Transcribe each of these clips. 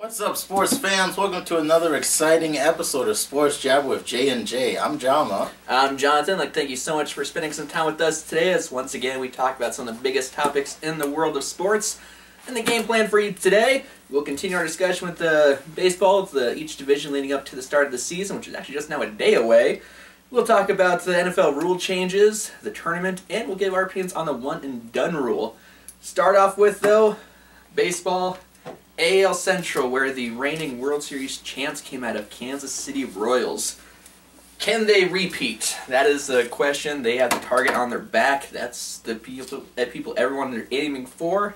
What's up, sports fans? Welcome to another exciting episode of Sports Jab with J&J. I'm Jama. I'm Jonathan. Thank you so much for spending some time with us today as once again we talk about some of the biggest topics in the world of sports. And the game plan for you today, we'll continue our discussion with the baseball, each division leading up to the start of the season, which is actually just now a day away. We'll talk about the NFL rule changes, the tournament, and we'll give our opinions on the one and done rule. Start off with, though, baseball. AL Central, where the reigning World Series champs came out of Kansas City Royals. Can they repeat? That is the question. They have the target on their back. That's the people everyone are aiming for.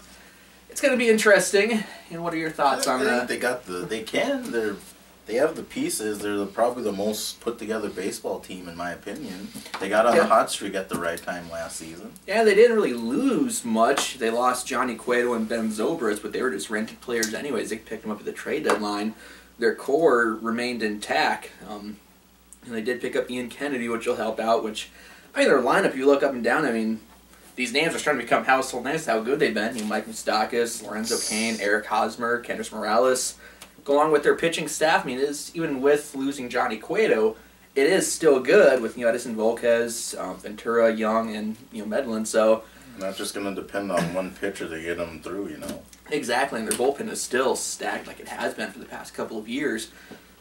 It's going to be interesting. And what are your thoughts on that? They have the pieces. They're probably the most put together baseball team in my opinion. They got on the hot streak at the right time last season. Yeah, they didn't really lose much. They lost Johnny Cueto and Ben Zobrist, but they were just rented players anyways. They picked them up at the trade deadline. Their core remained intact. And they did pick up Ian Kennedy, which will help out. Their lineup, you look up and down, these names are starting to become household names. How good they've been. Mike Moustakas, Lorenzo Cain, Eric Hosmer, Kendrys Morales. Along with their pitching staff, even with losing Johnny Cueto, it is still good with Edison Volquez, Ventura, Young, and Medlin. So not just going to depend on one pitcher to get them through, Exactly, and their bullpen is still stacked like it has been for the past couple of years.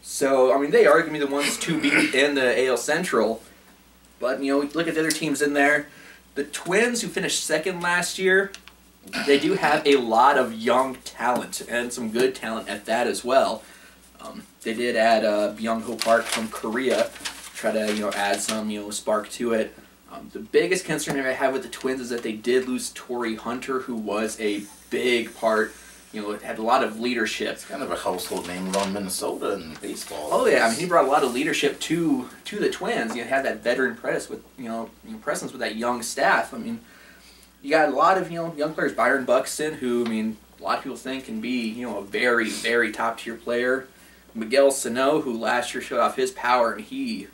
So they are going to be the ones to beat in the AL Central. But look at the other teams in there. The Twins, who finished second last year. They do have a lot of young talent, and some good talent at that as well. They did add Byung-Ho Park from Korea, try to add some spark to it. The biggest concern I have with the Twins is that they did lose Torrey Hunter, who was a big part. It had a lot of leadership. It's kind of a household name around Minnesota and baseball. Oh yeah, he brought a lot of leadership to the Twins. Had that veteran presence with that young staff. You got a lot of young players. Byron Buxton, who a lot of people think can be a very, very top tier player. Miguel Sano, who last year showed off his power, and he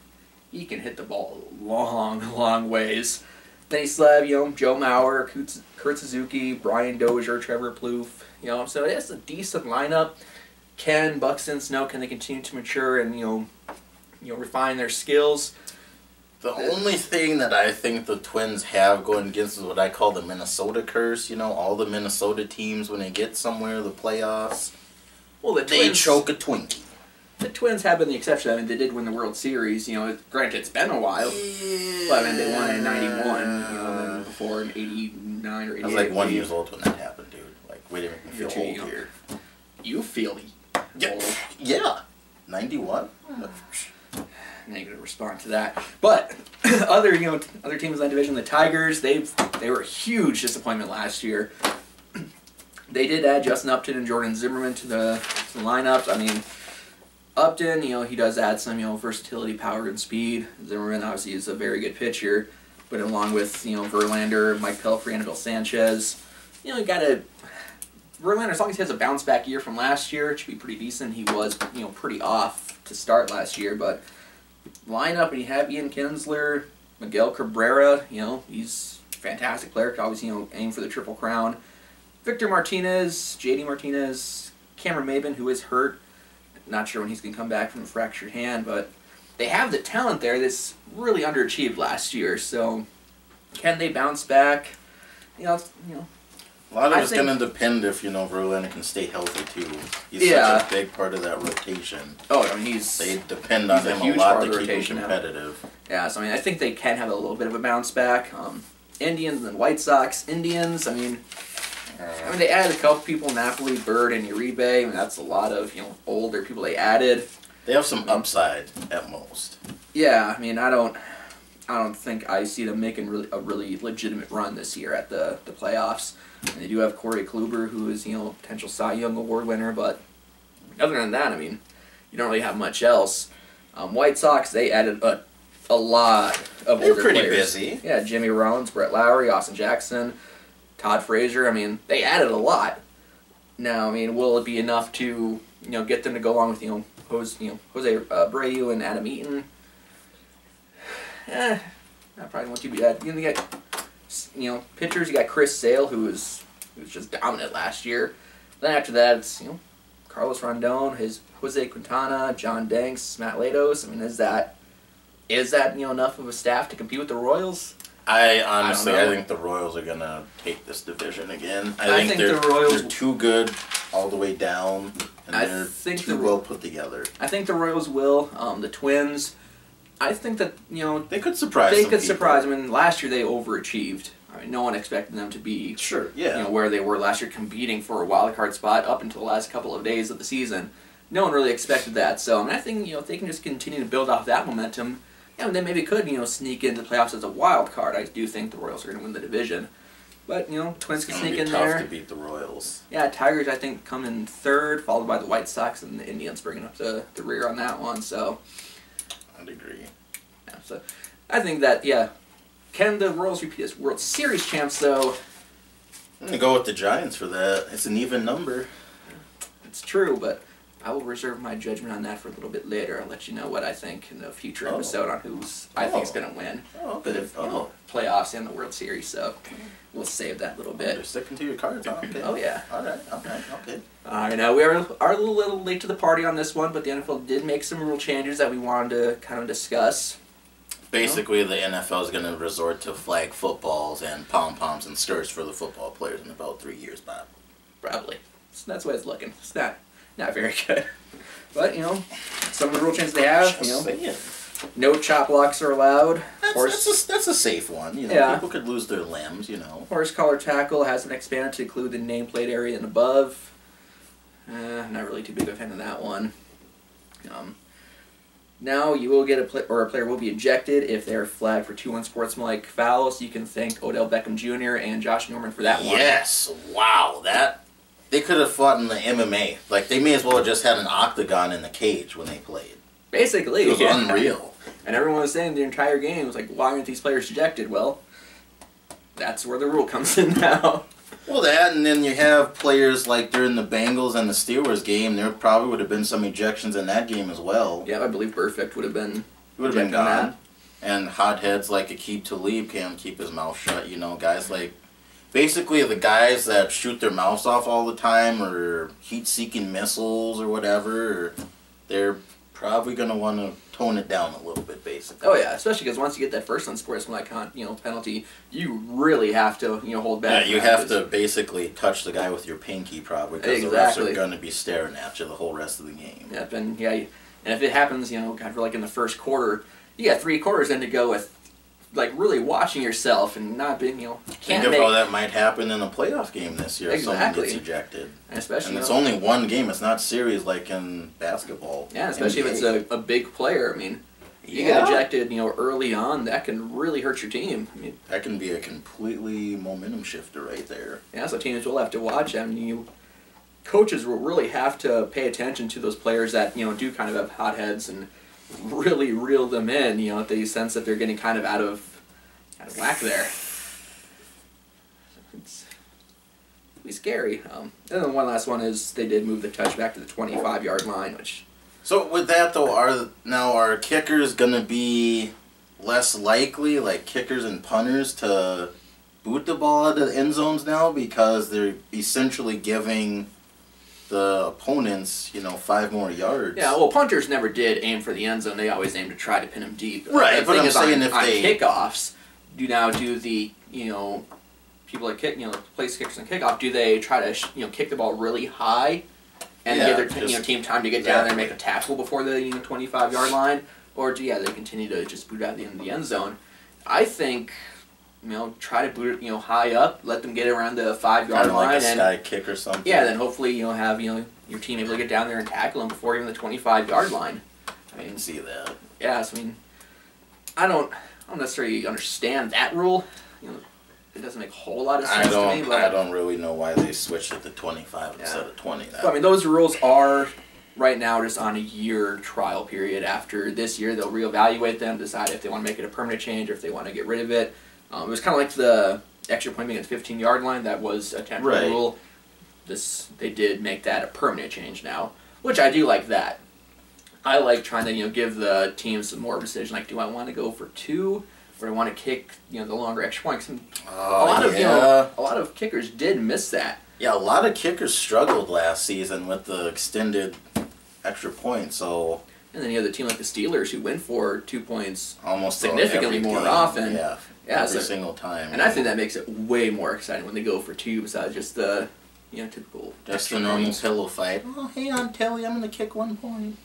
can hit the ball long ways. Then you still have Joe Mauer, Kurt Suzuki, Brian Dozier, Trevor Plouffe. So it's a decent lineup. Can Buxton, Sano, can they continue to mature and refine their skills? The only thing that I think the Twins have going against is what I call the Minnesota curse. All the Minnesota teams, when they get somewhere, the playoffs, they choke a Twinkie. The Twins have been the exception. They did win the World Series. Granted, it's been a while. Yeah. But they won in '91. And before in '89 or '88. I was like 1 year old when that happened, dude. Wait a minute, me feel old here. You feel old. Yeah. 91. Negative respond to that, but other teams in that division, the Tigers, they were a huge disappointment last year. They did add Justin Upton and Jordan Zimmerman to the lineups. Upton, he does add some versatility, power, and speed. Zimmerman obviously is a very good pitcher, but along with Verlander, Mike Pelfrey, Anibal Sanchez, you got to. Verlander, as long as he has a bounce back year from last year, it should be pretty decent. He was pretty off to start last year, but lineup, and you have Ian Kinsler, Miguel Cabrera, he's a fantastic player, could always, aim for the Triple Crown. Victor Martinez, JD Martinez, Cameron Maybin, who is hurt. Not sure when he's going to come back from a fractured hand, but they have the talent there that's really underachieved last year, so can they bounce back? A lot of it's going to depend if, Verlander can stay healthy, too. He's such a big part of that rotation. Oh, they depend on him a lot to keep him competitive. Yeah, so, I think they can have a little bit of a bounce back. Indians and White Sox. Indians, they added a couple people, Napoli, Bird, and Uribe. That's a lot of, older people they added. They have some upside, at most. Yeah, I don't think I see them making a really legitimate run this year at the playoffs. And they do have Corey Kluber, who is potential Cy Young Award winner, but other than that, you don't really have much else. White Sox, they added a lot of older players. They're pretty busy. Yeah, Jimmy Rollins, Brett Lowry, Austin Jackson, Todd Frazier. They added a lot. Now, will it be enough to get them to go along with Jose Abreu and Adam Eaton? That probably won't too bad. You got pitchers. You got Chris Sale, who was just dominant last year. Then after that, it's Carlos Rondon, Jose Quintana, John Danks, Matt Latos. I mean, is that enough of a staff to compete with the Royals? I think the Royals are gonna take this division again. I think the Royals they're too good all the way down, and they're too well put together. I think the Royals will. The Twins, I think that they could surprise. I mean, last year they overachieved. I mean, no one expected them to be where they were last year, competing for a wild card spot up until the last couple of days of the season. No one really expected that. So I mean, I think if they can just continue to build off that momentum, they maybe could sneak into the playoffs as a wild card. I do think the Royals are going to win the division, but Twins can sneak in there. Tough to beat the Royals. Yeah, Tigers I think come in third, followed by the White Sox and the Indians bringing up the rear on that one. So I'd agree. Yeah, so I think that can the Royals repeat as World Series champs though? I'm gonna go with the Giants for that. It's an even number. It's true, but I will reserve my judgment on that for a little bit later. I'll let you know what I think in the future episode on who's I think is going to win. Okay. But playoffs and the World Series, so we'll save that little bit. You're sticking to your cards, huh? Okay. Oh yeah. All right. Okay. I know we are a little late to the party on this one, but the NFL did make some rule changes that we wanted to kind of discuss. Basically, the NFL is going to resort to flag footballs and pom-poms and skirts for the football players in about 3 years, Bob. Probably. So that's the way it's looking. It's not very good. But, some of the rule changes they have, no chop blocks are allowed. That's a safe one. People could lose their limbs, Horse collar tackle has been expanded to include the nameplate area and above. Not really too big of a fan of that one. Now you will get a player will be ejected if they're flagged for 2 unsportsmanlike fouls. You can thank Odell Beckham Jr. and Josh Norman for that one. Yes, wow, they could have fought in the MMA. Like, they may as well have just had an octagon in the cage when they played. Basically. It was unreal. And everyone was saying the entire game was like, why aren't these players ejected? Well, that's where the rule comes in now. Well, that, and then you have players like during the Bengals and the Steelers game, there probably would have been some ejections in that game as well. Yeah, I believe Burfict would have been gone. And hotheads like Aqib Talib can't keep his mouth shut, guys like... Basically, the guys that shoot their mouths off all the time, or heat-seeking missiles, or whatever, they're probably going to want to tone it down a little bit, basically. Oh yeah, especially because once you get that first unsportsmanlike penalty, you really have to hold back. Yeah, you have to basically touch the guy with your pinky, probably, because the refs are going to be staring at you the whole rest of the game. Yep, and if it happens, kind of like in the first quarter, you got 3 quarters in to go with. Like, really watching yourself and not being, Think of how that might happen in a playoff game this year if someone gets ejected. And especially, and it's only one game. It's not series like in basketball. Yeah, especially NBA. If it's a big player. I mean, you get ejected, early on, that can really hurt your team. I mean, that can be a completely momentum shifter right there. Yeah, so teams will have to watch. I mean, coaches will really have to pay attention to those players that, do kind of have hot heads and really reel them in, if they sense that they're getting kind of out of whack there. It's pretty scary. And then one last one is they did move the touch back to the 25-yard line, which... So with that, though, are kickers going to be less likely, like kickers and punters, to boot the ball out of the end zones now because they're essentially giving... the opponents, 5 more yards. Yeah, well, punters never did aim for the end zone. They always aim to try to pin them deep. Right, but I'm saying if they... kickoffs, do the, people that kick, place kickers and kickoff, do they try to, kick the ball really high and give their team time to get down there and make a tackle before the, 25-yard line? Or do, they continue to just boot out the end zone? I think... try to boot it, high up, let them get around the 5-yard line, like a sky kick or something. Yeah, then hopefully have your team able to get down there and tackle them before even the 25-yard line. I can see that. Yeah, so I don't necessarily understand that rule. It doesn't make a whole lot of sense to me. But I don't really know why they switched it to 25 instead of 20. But, those rules are right now just on a year trial period. After this year, they'll reevaluate them, decide if they want to make it a permanent change or if they want to get rid of it. It was kind of like the extra point being at the 15-yard line. That was a temporary rule. They did make that a permanent change now, which I do like that. I like trying to give the teams some more decision. Like, do I want to go for 2, or do I want to kick the longer extra point? A lot of kickers did miss that. Yeah, a lot of kickers struggled last season with the extended extra point, so... And then you have the team like the Steelers who win for 2 points almost significantly more game, often. Yeah, every single time. And I think that makes it way more exciting when they go for 2 besides just the, typical... Just the normal pillow fight. Oh, hey, Aunt Telly, I'm going to kick 1 point.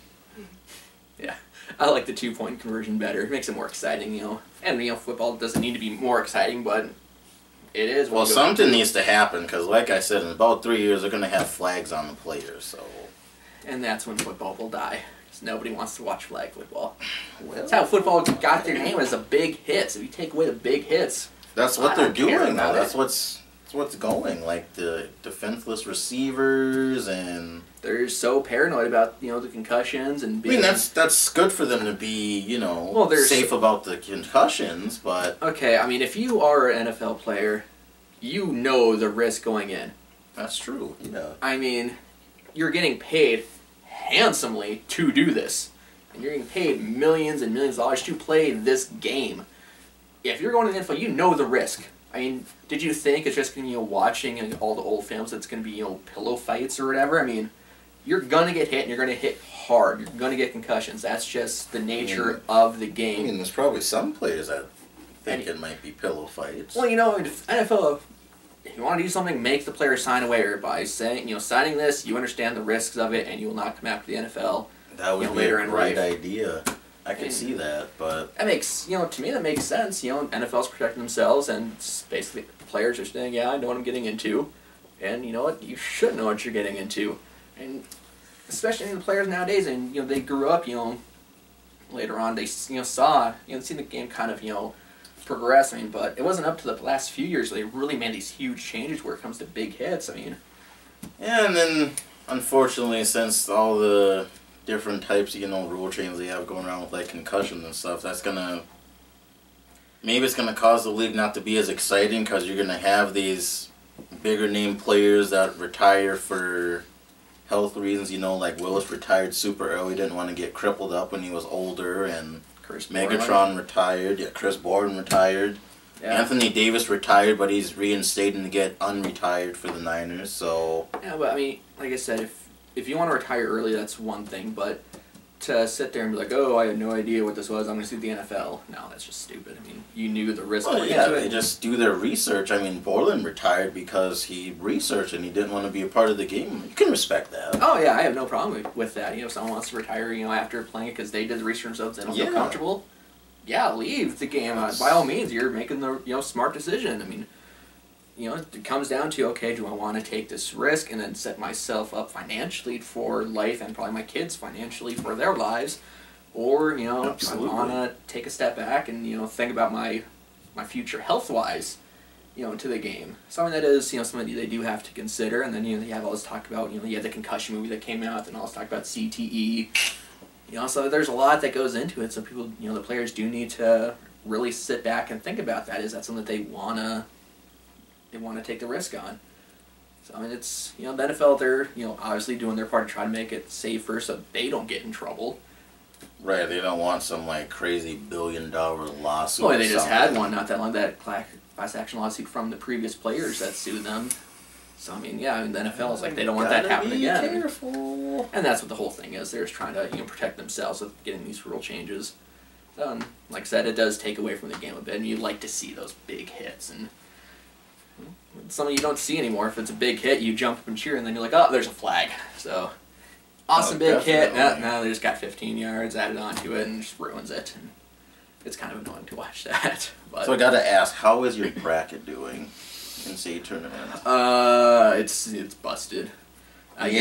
Yeah. I like the 2-point conversion better. It makes it more exciting, And, football doesn't need to be more exciting, but it is. Well, something needs to happen, because like I said, in about 3 years, they're going to have flags on the players, so... And that's when football will die. Because nobody wants to watch flag football. Well, that's how football got their name, as the big hits. If you take away the big hits... That's what they're doing now. That's what's going. Like, the defenseless receivers and... They're so paranoid about, the concussions and being... I mean, that's good for them to be, safe about the concussions, but... Okay, I mean, if you are an NFL player, you know the risk going in. That's true, yeah. I mean, you're getting paid handsomely to do this. And you're getting paid millions and millions of dollars to play this game. If you're going to the NFL, you know the risk. I mean, did you think it's just going to be, watching all the old films that's going to be, pillow fights or whatever? I mean... You're going to get hit, and you're going to hit hard. You're going to get concussions. That's just the nature of the game. I mean, there's probably some players that think it might be pillow fights. Well, NFL, if you want to do something, make the player sign a waiver by saying, signing this, you understand the risks of it, and you will not come after the NFL. That would be a great idea. I could see that, but... That makes, to me that makes sense. NFL's protecting themselves, and basically the players are saying, yeah, I know what I'm getting into. And you know what? You should know what you're getting into. And especially the players nowadays, and they grew up, later on they saw, seen the game kind of progress. I mean, but it wasn't up to the last few years they really made these huge changes where it comes to big hits. I mean, yeah, and then unfortunately, since all the different types of rule changes they have going around with like concussions and stuff, that's maybe it's gonna cause the league not to be as exciting because you're gonna have these bigger name players that retire for health reasons, like Willis retired super early, didn't want to get crippled up when he was older, and Megatron retired, Chris Borden retired, Anthony Davis retired, but he's reinstated to get unretired for the Niners, so... Yeah, but I mean, like I said, if you want to retire early, that's one thing, but to sit there and be like, oh, I had no idea what this was, I'm going to sue the NFL, no, that's just stupid. I mean, you knew the risk. Well, yeah, they just do their research. I mean, Borland retired because he researched and he didn't want to be a part of the game. You can respect that. Oh, yeah, I have no problem with that. If someone wants to retire, after playing it because they did the research themselves, they don't feel comfortable, leave the game. By all means, you're making the, smart decision. I mean, it comes down to, okay, do I want to take this risk and then set myself up financially for life and probably my kids financially for their lives? Or, do I want to take a step back and, think about my future health-wise, to the game? Something that is, something they do have to consider. And then, they have all this talk about, you have the concussion movie that came out, and all this talk about CTE. So there's a lot that goes into it. So people, the players do need to really sit back and think about that. Is that something that they want to take the risk on? So, I mean, it's, the NFL, they're, obviously doing their part to try to make it safer so they don't get in trouble. Right, they don't want some, crazy billion-dollar lawsuit. Well, they just had one not that long, that class action lawsuit from the previous players that sued them. So, I mean, the NFL is they don't want that to happen again. Careful. And that's what the whole thing is. They're just trying to, protect themselves with getting these rule changes. So, like I said, it does take away from the game a bit, and you like to see those big hits, and something you don't see anymore. If it's a big hit, you jump up and cheer, and then you're like, oh, there's a flag. So, awesome big hit. Now they just got 15 yards added onto it and just ruins it. And it's kind of annoying to watch that. But, so I got to ask, how is your bracket doing in NCAA Tournament? It's busted. I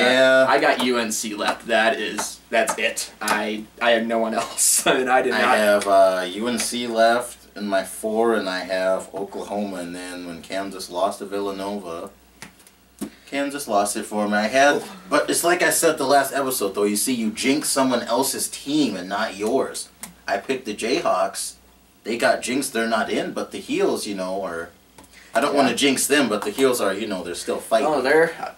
got UNC left. That's it. I have no one else. I have UNC left in my 4, and I have Oklahoma, and then when Kansas lost to Villanova, Kansas lost it for me. But it's like I said the last episode, though. You see, you jinx someone else's team and not yours. I picked the Jayhawks. They got jinxed. They're not in, but the Heels, are... I don't want to jinx them, but the Heels are, they're still fighting. Oh,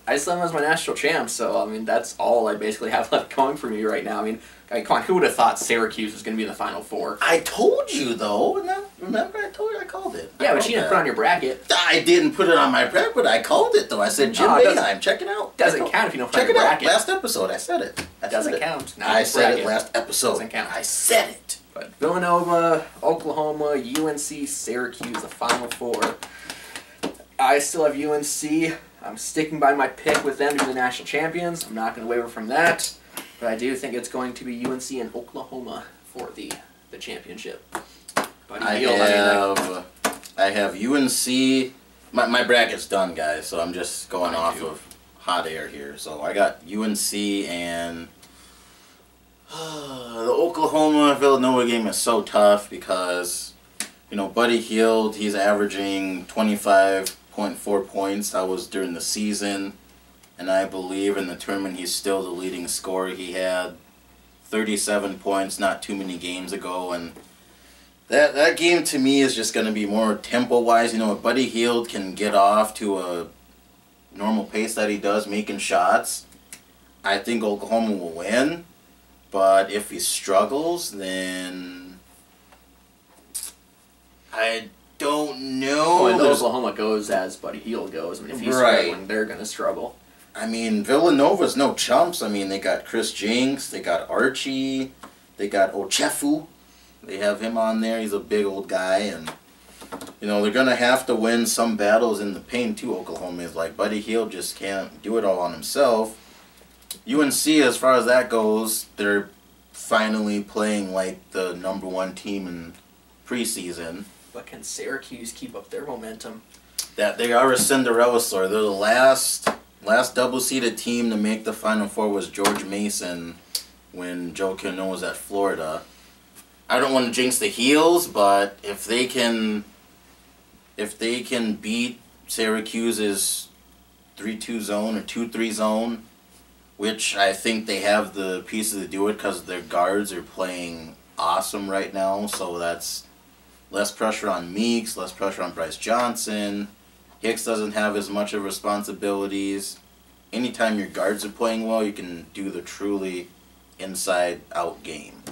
I still have them as my national champs, so, I mean, that's all I basically have left going for me right now. I mean, come on, who would have thought Syracuse was going to be in the Final Four? I told you, though. Remember, I told you I called it. Yeah, but you didn't put it on your bracket. I didn't put it on my bracket, but I called it, though. I said, Jim Boeheim, check it out. Doesn't count if you don't put it on your bracket. Check it out. Last episode, I said it. Doesn't count. I said it last episode. Doesn't count. I said it. But Villanova, Oklahoma, UNC, Syracuse, the Final Four. I still have UNC. I'm sticking by my pick with them to be the national champions. I'm not going to waver from that. But I do think it's going to be UNC and Oklahoma for the championship. I have UNC. My bracket's done, guys, so I'm just going off of hot air here. So I got UNC and the Oklahoma-Villanova game is so tough because, Buddy Hield, he's averaging 25.4 points. That was during the season. And I believe in the tournament he's still the leading scorer. He had 37 points not too many games ago. And that game to me is just going to be more tempo-wise. If Buddy Hield can get off to a normal pace that he does, making shots, I think Oklahoma will win. But if he struggles, then I don't know. Well, Oklahoma goes as Buddy Hield goes. I mean, if he's struggling, they're going to struggle. I mean, Villanova's no chumps. I mean, they got Chris Jinks, they got Archie, they got Ochefu. They have him on there. He's a big old guy, and they're gonna have to win some battles in the paint too. Oklahoma is like Buddy Hield just can't do it all on himself. UNC, as far as that goes, they're finally playing like the #1 team in preseason. But can Syracuse keep up their momentum? That they are a Cinderella story. They're the last double-seeded team to make the Final Four was George Mason when Joe Cano was at Florida. I don't want to jinx the Heels, but if they can beat Syracuse's 3-2 zone or 2-3 zone, which I think they have the pieces to do it because their guards are playing awesome right now, so that's less pressure on Meeks, less pressure on Bryce Johnson. Hicks doesn't have as much of responsibilities. Anytime your guards are playing well, you can do the truly inside-out game.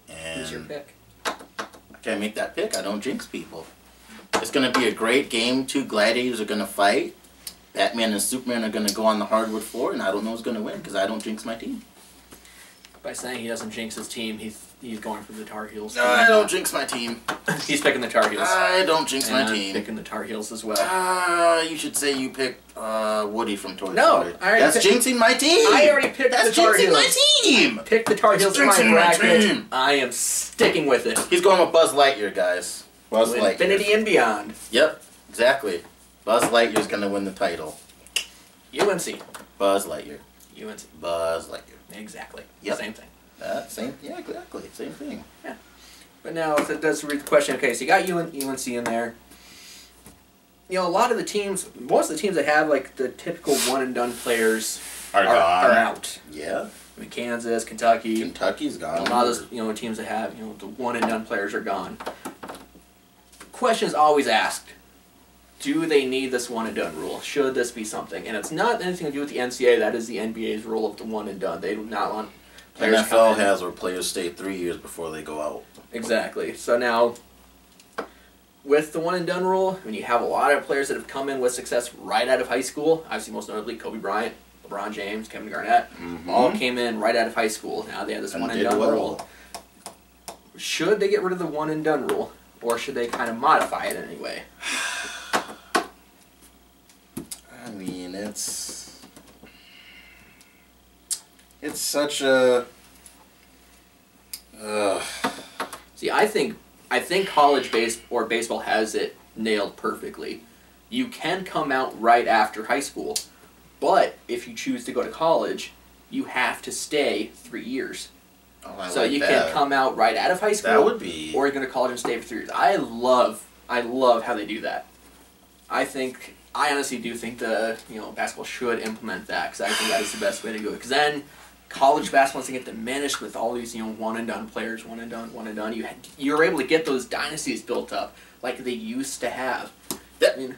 And who's your pick? I can't make that pick. I don't jinx people. It's going to be a great game. Two gladiators are going to fight. Batman and Superman are going to go on the hardwood floor, and I don't know who's going to win because I don't jinx my team. By saying he doesn't jinx his team, he's going for the Tar Heels. No, I don't jinx my team. He's picking the Tar Heels. I don't jinx my team. Picking the Tar Heels as well. You should say you picked Woody from Toy Story. No, that's jinxing my team. I already picked the Tar Heels. That's jinxing my team. Pick the Tar Heels in my bracket. I am sticking with it. He's going with Buzz Lightyear, guys. Buzz Lightyear. Infinity and beyond. Yep, exactly. Buzz Lightyear's going to win the title. UNC. Buzz Lightyear. UNC. Buzz Lightyear. Exactly. Yep. Same thing. Yeah, exactly. Same thing. Yeah. But now, if it does read the question, okay, so you got UNC in there. A lot of the teams, most of the teams that have, like, the typical one-and-done players are out. Yeah. I mean, Kansas, Kentucky. Kentucky's gone. A lot of those, teams that have, the one-and-done players are gone. The question is always asked, do they need this one-and-done rule? Should this be something? And it's not anything to do with the NCAA. That is the NBA's rule of the one-and-done. They do not want players NFL has where players stay 3 years before they go out. Exactly. So now, with the one-and-done rule, when you have a lot of players that have come in with success right out of high school, obviously most notably Kobe Bryant, LeBron James, Kevin Garnett, all came in right out of high school. Now they have this one-and-done rule. Should they get rid of the one-and-done rule, or should they kind of modify it in any way? I mean, it's such a... See, I think college baseball has it nailed perfectly. You can come out right after high school, but if you choose to go to college, you have to stay 3 years. Oh, so you can come out right out of high school, that would be... or you go to college and stay for 3 years. I love how they do that. I honestly do think basketball should implement that because I think that is the best way to go. Because then college basketball doesn't get diminished with all these one-and-done players, one-and-done. You're able to get those dynasties built up like they used to have. I mean,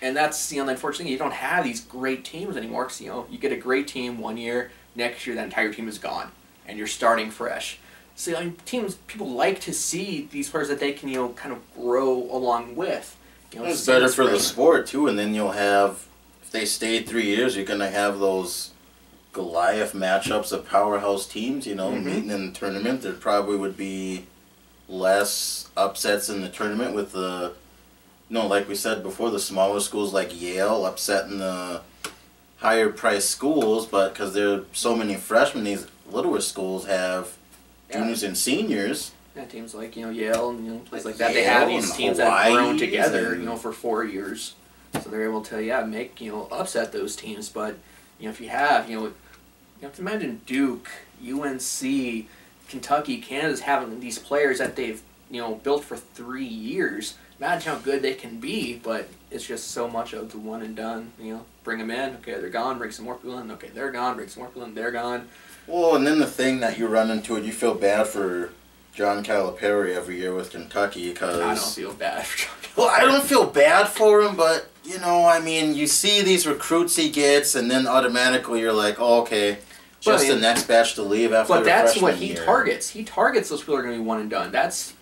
and that's the unfortunate thing. You don't have these great teams anymore. Cause, you get a great team one year, next year that entire team is gone, and you're starting fresh. So teams, people like to see these players that they can kind of grow along with. It's better for the sport too, and then you'll have, if they stay 3 years, you're gonna have those Goliath matchups of powerhouse teams. Meeting in the tournament. There probably would be less upsets in the tournament with the. Like we said before, the smaller schools like Yale upsetting the higher priced schools, but because there are so many freshmen, these littler schools have juniors and seniors. Yeah, teams like Yale and places like that. They have these teams that have grown together, for 4 years, so they're able to make upset those teams. But if you have you have to imagine Duke, UNC, Kentucky, Canada's having these players that they've built for 3 years. Imagine how good they can be, but it's just so much of the one and done. Bring them in, okay, they're gone. Bring some more people in, okay, they're gone. Bring some more people in, they're gone. Well, and then the thing that you run into it, you feel bad for John Calipari every year with Kentucky because I don't feel bad for John Calipari. Well, I don't feel bad for him, but you see these recruits he gets, and then automatically you're like, oh, okay, just the next batch to leave after. But that's what he year. targets. He targets those people who are going to be one and done. That's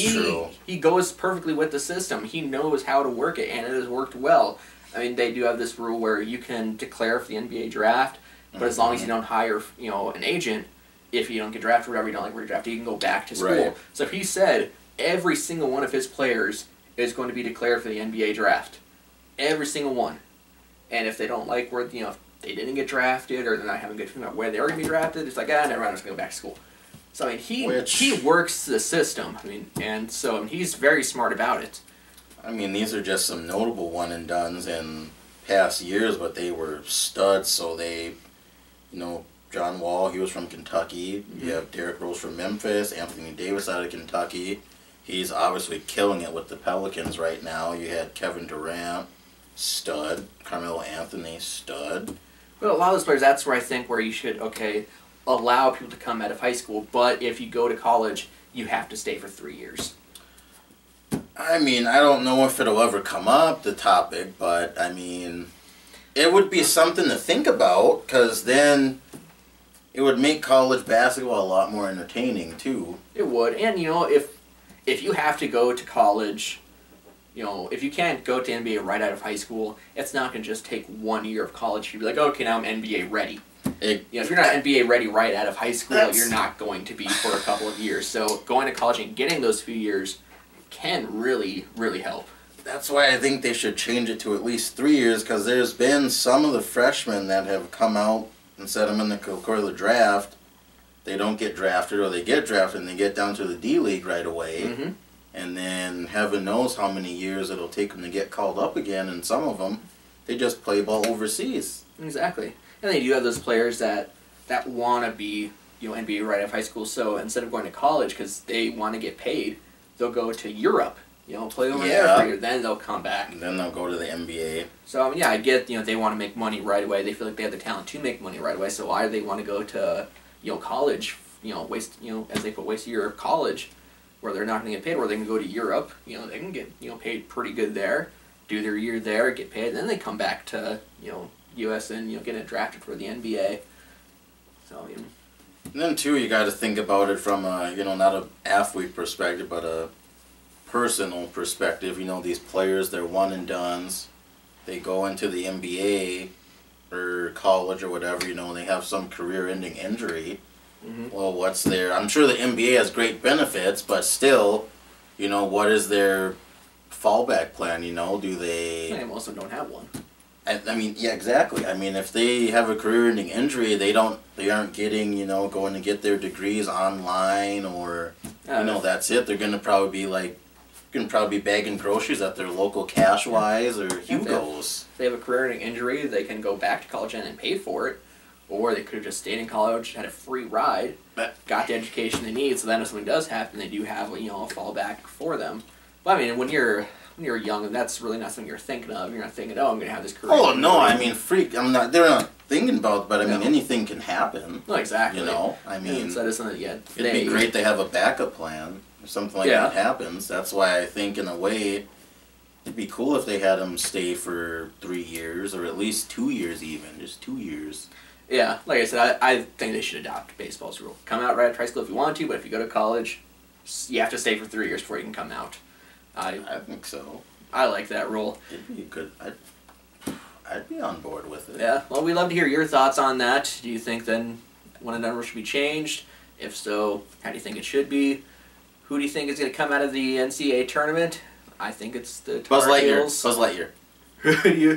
true. He goes perfectly with the system. He knows how to work it, and it has worked well. They do have this rule where you can declare for the NBA draft, but as long as you don't hire, an agent, if you don't get drafted or whatever, you don't like where you're drafted, you can go back to school. Right. So he said every single one of his players is going to be declared for the NBA draft. Every single one. And if they don't like where, if they didn't get drafted or they're not having good feeling about where they are going to be drafted, it's like, never mind, I'm just going to go back to school. So, he works the system. And so he's very smart about it. These are just some notable one and dones in past years, but they were studs. So they, John Wall, he was from Kentucky. You have Derrick Rose from Memphis, Anthony Davis out of Kentucky. He's obviously killing it with the Pelicans right now. You had Kevin Durant, stud. Carmelo Anthony, stud. But a lot of those players, that's where I think where you should, allow people to come out of high school. But if you go to college, you have to stay for 3 years. I don't know if it'll ever come up, the topic, but, it would be something to think about, because then it would make college basketball a lot more entertaining, too. It would. And, if you have to go to college, if you can't go to NBA right out of high school, it's not going to just take 1 year of college. You'd be like, okay, now I'm NBA ready. If you're not NBA ready right out of high school, you're not going to be for a couple of years. So going to college and getting those few years can really, really help. That's why I think they should change it to at least 3 years, because there's been some of the freshmen that have come out and said I'm in the core of the draft. They don't get drafted, or they get drafted and they get down to the D League right away. Mm-hmm. And then heaven knows how many years it'll take them to get called up again, and some of them, they just play ball overseas. Exactly. And they do have those players that want to be NBA right out of high school, so instead of going to college because they want to get paid, they'll go to Europe, play over there for a year, then they'll come back. And then they'll go to the NBA. So, I get, they want to make money right away. They feel like they have the talent to make money right away, so why do they want to go to, college, waste a year of college where they're not going to get paid, where they can go to Europe, they can get, paid pretty good there, do their year there, get paid, and then they come back to, U.S. and, get drafted for the NBA. So, And then, too, you got to think about it from a, not an athlete perspective, but a personal perspective. These players, they're one and dones. They go into the NBA or college or whatever, they have some career-ending injury. Mm-hmm. Well, what's their... I'm sure the NBA has great benefits, but still, what is their fallback plan? Do they... most of them don't have one. Yeah, exactly. If they have a career-ending injury, they aren't getting, going to get their degrees online, or, that's it. They're going to probably be bagging groceries at their local Cash-Wise or Hugo's. If they have a career-ending injury, they can go back to college and pay for it, or they could have just stayed in college, had a free ride, got the education they need, so then if something does happen, they do have, a fallback for them. But, when you're young, and that's really not something you're thinking of. You're not thinking, I'm going to have this career. Oh, no, they're not thinking about it, but anything can happen. No, exactly. So that is something it'd be great to have a backup plan if something like that happens. That's why I think, in a way, It'd be cool if they had them stay for 3 years, or at least 2 years even. Just 2 years. Yeah, like I said, I think they should adopt baseball's rule. Come out right after high school if you want to, but if you go to college, you have to stay for 3 years before you can come out. I think so. I like that rule. It'd be good. I'd be on board with it. Yeah, well, we'd love to hear your thoughts on that. Do you think then one of the numbers should be changed? If so, how do you think it should be? Who do you think is going to come out of the NCAA tournament? I think it's the Tar Heels. Buzz Lightyear.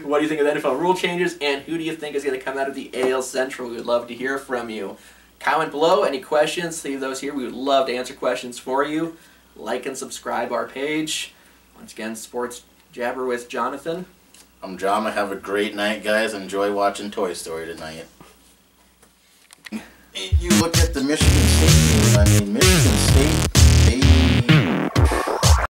What do you think of the NFL rule changes? And who do you think is going to come out of the AL Central? We would love to hear from you. Comment below. Any questions, leave those here. We would love to answer questions for you. Like and subscribe our page. Once again, Sports Jabber with Jonathan. I'm Jama. Have a great night, guys. Enjoy watching Toy Story tonight. You look at the Michigan State team. I mean, Michigan State